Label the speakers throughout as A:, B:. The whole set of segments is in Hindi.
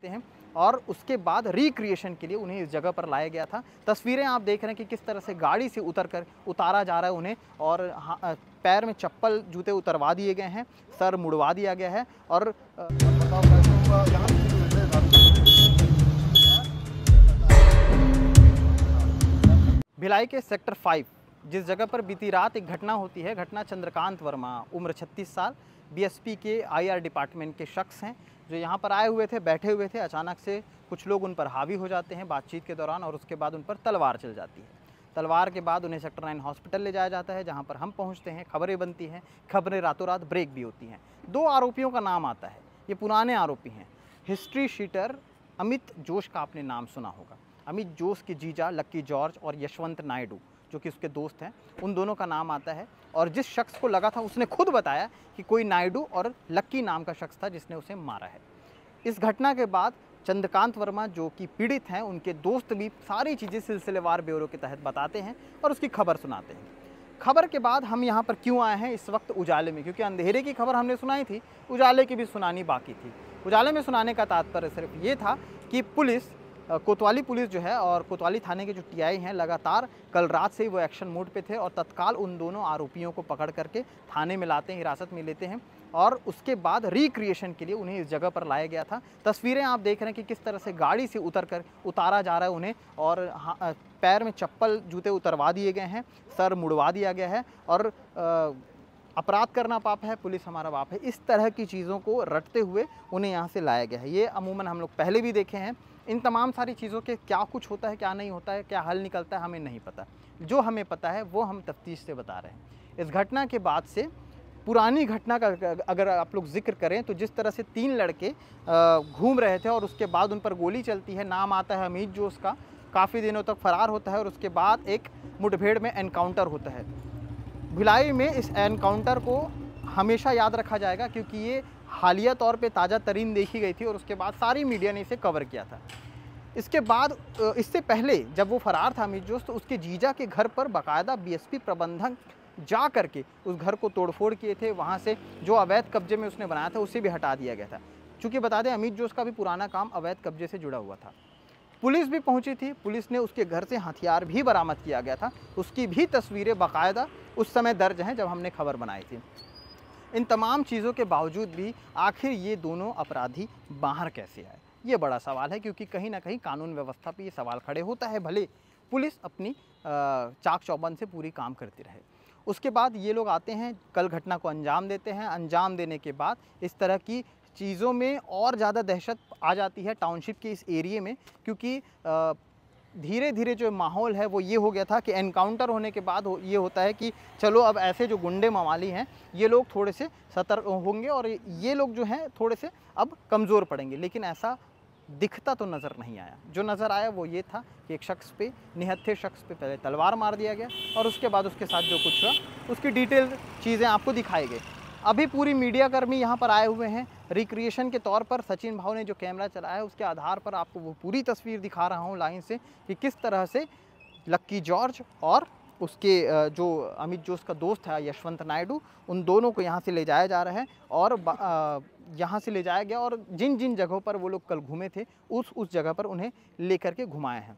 A: देखते हैं और उसके बाद रिक्रिएशन के लिए उन्हें इस जगह पर लाया गया था। तस्वीरें आप देख रहे हैं कि किस तरह से गाड़ी से उतारा जा रहा है उन्हें और पैर में चप्पल जूते उतरवा दिए गए हैं, सर मुड़वा दिया गया है और भिलाई के सेक्टर 5 जिस जगह पर बीती रात एक घटना होती है, घटना चंद्रकांत वर्मा उम्र 36 साल बीएसपी के आईआर डिपार्टमेंट के शख्स हैं जो यहाँ पर आए हुए थे, बैठे हुए थे। अचानक से कुछ लोग उन पर हावी हो जाते हैं बातचीत के दौरान और उसके बाद उन पर तलवार चल जाती है। तलवार के बाद उन्हें सेक्टर 9 हॉस्पिटल ले जाया जाता है जहाँ पर हम पहुँचते हैं, खबरें बनती हैं, खबरें रातों रात ब्रेक भी होती हैं। 2 आरोपियों का नाम आता है, ये पुराने आरोपी हैं। हिस्ट्री शीटर अमित जोश का आपने नाम सुना होगा। अमित जोश के जीजा लक्की जॉर्ज और यशवंत नायडू जो कि उसके दोस्त हैं, उन दोनों का नाम आता है। और जिस शख्स को लगा था उसने खुद बताया कि कोई नायडू और लक्की नाम का शख्स था जिसने उसे मारा है। इस घटना के बाद चंद्रकांत वर्मा जो कि पीड़ित हैं, उनके दोस्त भी सारी चीज़ें सिलसिलेवार ब्यूरो के तहत बताते हैं और उसकी खबर सुनाते हैं। खबर के बाद हम यहाँ पर क्यों आए हैं इस वक्त उजाले में, क्योंकि अंधेरे की खबर हमने सुनाई थी, उजाले की भी सुनानी बाकी थी। उजाले में सुनाने का तात्पर्य सिर्फ ये था कि पुलिस, कोतवाली पुलिस जो है और कोतवाली थाने के जो टीआई हैं, लगातार कल रात से ही वो एक्शन मोड पे थे और तत्काल उन दोनों आरोपियों को पकड़ करके थाने में लाते हैं, हिरासत में लेते हैं और उसके बाद रिक्रिएशन के लिए उन्हें इस जगह पर लाया गया था। तस्वीरें आप देख रहे हैं कि किस तरह से गाड़ी से उतारा जा रहा है उन्हें और पैर में चप्पल जूते उतरवा दिए गए हैं, सर मुड़वा दिया गया है और अपराध करना पाप है, पुलिस हमारा बाप है, इस तरह की चीज़ों को रटते हुए उन्हें यहाँ से लाया गया है। ये अमूमन हम लोग पहले भी देखे हैं। इन तमाम सारी चीज़ों के क्या कुछ होता है, क्या नहीं होता है, क्या हल निकलता है, हमें नहीं पता। जो हमें पता है वो हम तफ्तीश से बता रहे हैं। इस घटना के बाद से पुरानी घटना का अगर आप लोग जिक्र करें तो जिस तरह से 3 लड़के घूम रहे थे और उसके बाद उन पर गोली चलती है, नाम आता है अमित जोश का, काफ़ी दिनों तक फरार होता है और उसके बाद एक मुठभेड़ में एनकाउंटर होता है। भिलाई में इस एनकाउंटर को हमेशा याद रखा जाएगा क्योंकि ये हालिया तौर पे ताज़ा तरीन देखी गई थी और उसके बाद सारी मीडिया ने इसे कवर किया था। इसके बाद इससे पहले जब वो फरार था अमित जोश, तो उसके जीजा के घर पर बाकायदा बीएसपी प्रबंधक जा करके उस घर को तोड़फोड़ किए थे। वहाँ से जो अवैध कब्जे में उसने बनाया था उसे भी हटा दिया गया था। चूँकि बता दें अमित जोश का भी पुराना काम अवैध कब्जे से जुड़ा हुआ था। पुलिस भी पहुंची थी, पुलिस ने उसके घर से हथियार भी बरामद किया गया था, उसकी भी तस्वीरें बाकायदा उस समय दर्ज हैं जब हमने खबर बनाई थी। इन तमाम चीज़ों के बावजूद भी आखिर ये दोनों अपराधी बाहर कैसे आए, ये बड़ा सवाल है क्योंकि कहीं ना कहीं कानून व्यवस्था पे ये सवाल खड़े होता है। भले पुलिस अपनी चाक चौबंद से पूरी काम करती रहे, उसके बाद ये लोग आते हैं, कल घटना को अंजाम देते हैं। अंजाम देने के बाद इस तरह की चीज़ों में और ज़्यादा दहशत आ जाती है टाउनशिप के इस एरिए में, क्योंकि धीरे धीरे जो माहौल है वो ये हो गया था कि एनकाउंटर होने के बाद ये होता है कि चलो अब ऐसे जो गुंडे मवाली हैं ये लोग थोड़े से सतर्क होंगे और ये लोग जो हैं थोड़े से अब कमज़ोर पड़ेंगे, लेकिन ऐसा दिखता तो नज़र नहीं आया। जो नज़र आया वो ये था कि एक शख्स पे, निहत्थे शख्स पे पहले तलवार मार दिया गया और उसके बाद उसके साथ जो कुछ हुआ उसकी डिटेल चीज़ें आपको दिखाई गई। अभी पूरी मीडिया कर्मी यहाँ पर आए हुए हैं रिक्रिएशन के तौर पर। सचिन भाव ने जो कैमरा चलाया है उसके आधार पर आपको वो पूरी तस्वीर दिखा रहा हूँ लाइन से कि किस तरह से लक्की जॉर्ज और उसके जो अमित जोश का दोस्त है यशवंत नायडू, उन दोनों को यहाँ से ले जाया जा रहा है और यहाँ से ले जाया गया और जिन जिन जगहों पर वो लोग कल घूमे थे उस जगह पर उन्हें लेकर के घुमाए हैं।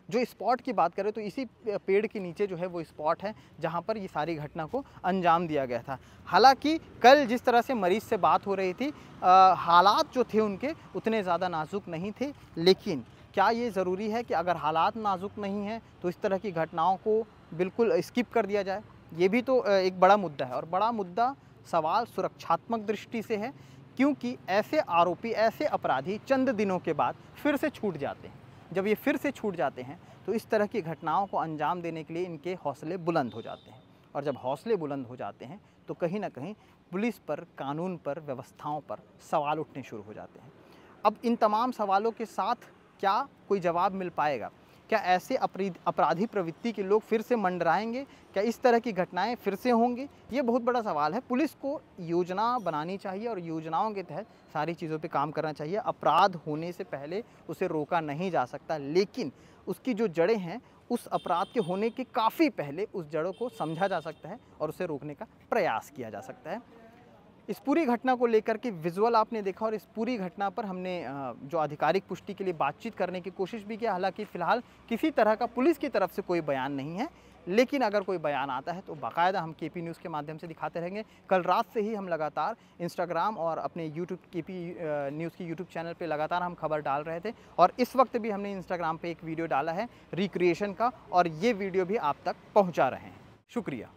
A: जो स्पॉट की बात करें तो इसी पेड़ के नीचे जो है वो स्पॉट है जहाँ पर ये सारी घटना को अंजाम दिया गया था। हालांकि कल जिस तरह से मरीज़ से बात हो रही थी, हालात जो थे उनके उतने ज़्यादा नाजुक नहीं थे, लेकिन क्या ये ज़रूरी है कि अगर हालात नाजुक नहीं हैं तो इस तरह की घटनाओं को बिल्कुल स्किप कर दिया जाए? ये भी तो एक बड़ा मुद्दा है और बड़ा मुद्दा सवाल सुरक्षात्मक दृष्टि से है, क्योंकि ऐसे आरोपी, ऐसे अपराधी चंद दिनों के बाद फिर से छूट जाते हैं। जब ये फिर से छूट जाते हैं तो इस तरह की घटनाओं को अंजाम देने के लिए इनके हौसले बुलंद हो जाते हैं और जब हौसले बुलंद हो जाते हैं तो कहीं ना कहीं पुलिस पर, कानून पर, व्यवस्थाओं पर सवाल उठने शुरू हो जाते हैं। अब इन तमाम सवालों के साथ क्या कोई जवाब मिल पाएगा? क्या ऐसे अपराधी प्रवृत्ति के लोग फिर से मंडराएंगे? क्या इस तरह की घटनाएं फिर से होंगी? ये बहुत बड़ा सवाल है। पुलिस को योजना बनानी चाहिए और योजनाओं के तहत सारी चीज़ों पे काम करना चाहिए। अपराध होने से पहले उसे रोका नहीं जा सकता, लेकिन उसकी जो जड़ें हैं उस अपराध के होने के काफ़ी पहले उस जड़ों को समझा जा सकता है और उसे रोकने का प्रयास किया जा सकता है। इस पूरी घटना को लेकर के विजुअल आपने देखा और इस पूरी घटना पर हमने जो आधिकारिक पुष्टि के लिए बातचीत करने की कोशिश भी किया। हालांकि फ़िलहाल किसी तरह का पुलिस की तरफ से कोई बयान नहीं है, लेकिन अगर कोई बयान आता है तो बाकायदा हम केपी न्यूज़ के माध्यम से दिखाते रहेंगे। कल रात से ही हम लगातार इंस्टाग्राम और अपने यूट्यूब केपी न्यूज़ की यूट्यूब चैनल पे लगातार हम खबर डाल रहे थे और इस वक्त भी हमने इंस्टाग्राम पे एक वीडियो डाला है रिक्रिएशन का और ये वीडियो भी आप तक पहुँचा रहे हैं। शुक्रिया।